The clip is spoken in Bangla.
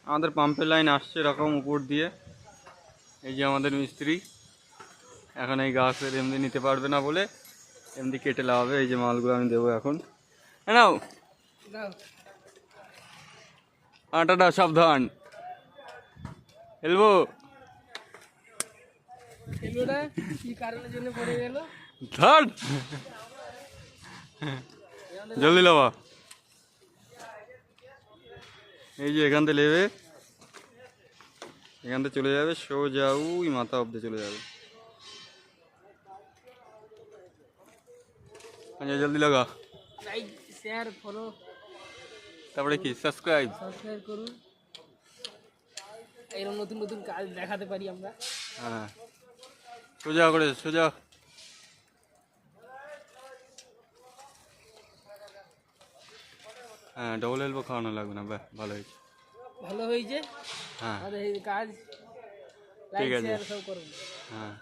আমাদের পাম্পের লাইন আসছে এরকম উপর দিয়ে। এই যে আমাদের মিস্ত্রি এখন এই গাছের এমনি নিতে পারবে না বলে এমনি কেটে লাগাবে। এই যে মালগুলো আমি দেবো এখন। নাও আটাটা সাবধান, হেলবো জলদি লাবা। এই যে এখান থেকে নেবে, এখান থেকে চলে যাবে সোজা ওই মাথা অব্দি চলে যাবে। আচ্ছা জলদি লাগা। লাইক শেয়ার ফলো, তারপরে কি সাবস্ক্রাইব করুন। এরকম নতুন নতুন কাজ দেখাতে পারি আমরা। হ্যাঁ সোজা করে সোজা। হ্যাঁ ডবল এলবো খাওয়ানো লাগবে না, বাহ ভালো হয়েছে। ভালো হয়েছে। হ্যাঁ আমাদের এই কাজ ঠিক লাইক আছে। শেয়ার সব করুন। হ্যাঁ।